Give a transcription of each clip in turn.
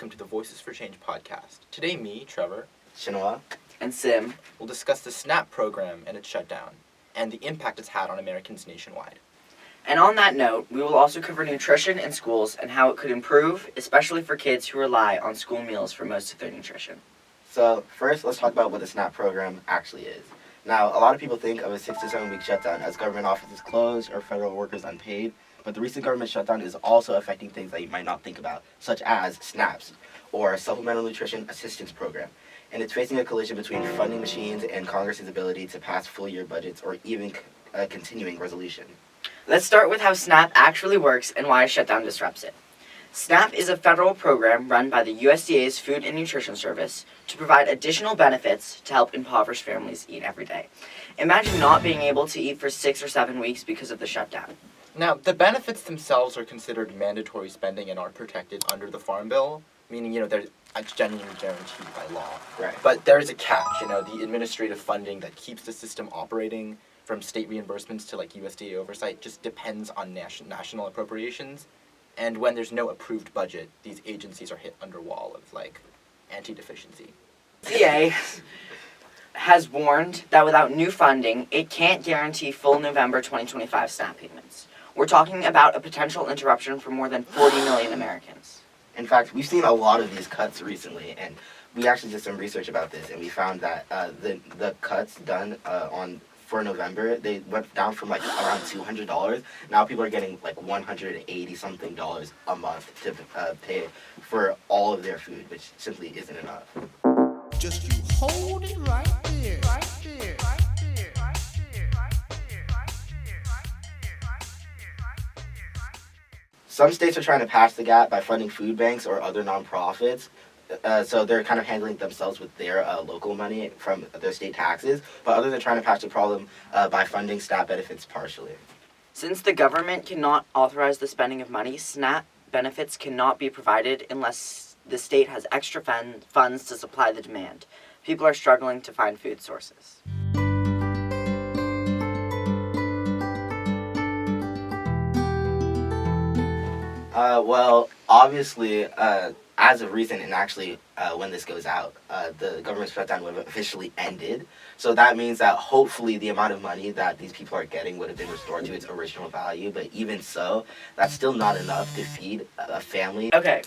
welcome to the Voices for Change podcast. Today me, Trevor, Shinwa, and Sim will discuss the SNAP program and its shutdown, and the impact it's had on Americans nationwide. And on that note, we will also cover nutrition in schools and how it could improve, especially for kids who rely on school meals for most of their nutrition. So first, let's talk about what the SNAP program actually is. Now, a lot of people think of a 6 to 7 week shutdown as government offices closed or federal workers unpaid, but the recent government shutdown is also affecting things that you might not think about, such as SNAPs, or Supplemental Nutrition Assistance Program. And it's facing a collision between funding machines and Congress's ability to pass full-year budgets or even a continuing resolution. Let's start with how SNAP actually works and why a shutdown disrupts it. SNAP is a federal program run by the USDA's Food and Nutrition Service to provide additional benefits to help impoverished families eat every day. Imagine not being able to eat for 6 or 7 weeks because of the shutdown. Now, the benefits themselves are considered mandatory spending and are protected under the Farm Bill, meaning, they're genuinely guaranteed by law. Right. But there is a catch, the administrative funding that keeps the system operating from state reimbursements to USDA oversight just depends on national appropriations. And when there's no approved budget, these agencies are hit under wall of anti-deficiency. CA has warned that without new funding, it can't guarantee full November 2025 SNAP payments. We're talking about a potential interruption for more than 40 million Americans. In fact, we've seen a lot of these cuts recently, and we actually did some research about this, and we found that the cuts done for November, they went down from around $200. Now people are getting $180 something a month to pay for all of their food, which simply isn't enough. Just you hold it right there, right there, right there, right there, right there, right there, right there. Some states are trying to patch the gap by funding food banks or other nonprofits. So they're kind of handling themselves with their local money from their state taxes, but others are trying to patch the problem by funding SNAP benefits partially. Since the government cannot authorize the spending of money, SNAP benefits cannot be provided unless the state has extra funds to supply the demand. People are struggling to find food sources. Well, obviously, as of recent, and actually when this goes out, the government shutdown would have officially ended. So that means that hopefully the amount of money that these people are getting would have been restored to its original value. But even so, that's still not enough to feed a family. Okay,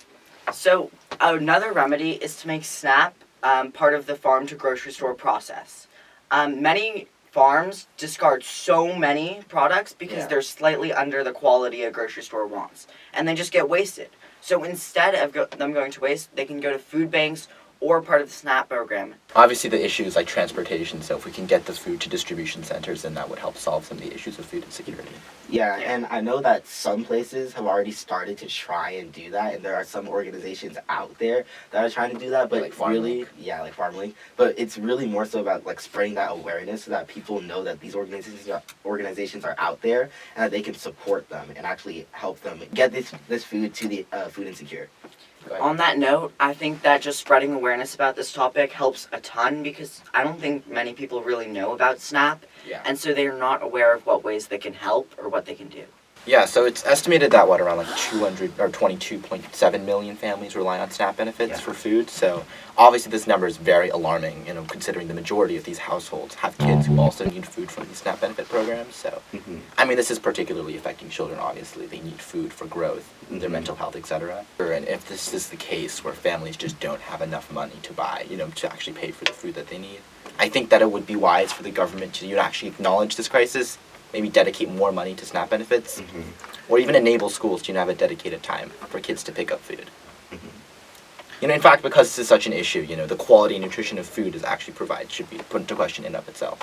so another remedy is to make SNAP part of the farm to grocery store process. Many farms discard so many products because they're slightly under the quality a grocery store wants, and they just get wasted. So instead of them going to waste, they can go to food banks or part of the SNAP program. Obviously, the issue is transportation, so if we can get the food to distribution centers, then that would help solve some of the issues of food insecurity. Yeah, and I know that some places have already started to try and do that, and there are some organizations out there that are trying to do that, but like FarmLink? like FarmLink, but it's really more so about spreading that awareness so that people know that these organizations are out there and that they can support them and actually help them get this food to the food insecure. On that note, I think that just spreading awareness about this topic helps a ton because I don't think many people really know about SNAP, and so they're not aware of what ways they can help or what they can do. Yeah, so it's estimated that around 22.7 million families rely on SNAP benefits for food. So obviously this number is very alarming, considering the majority of these households have kids who also need food from these SNAP benefit programs. So, this is particularly affecting children, obviously. They need food for growth, their mental health, etc. And if this is the case where families just don't have enough money to buy, to actually pay for the food that they need, I think that it would be wise for the government to actually acknowledge this crisis, maybe dedicate more money to SNAP benefits, or even enable schools to have a dedicated time for kids to pick up food. In fact, because this is such an issue, the quality and nutrition of food is actually should be put into question in and of itself.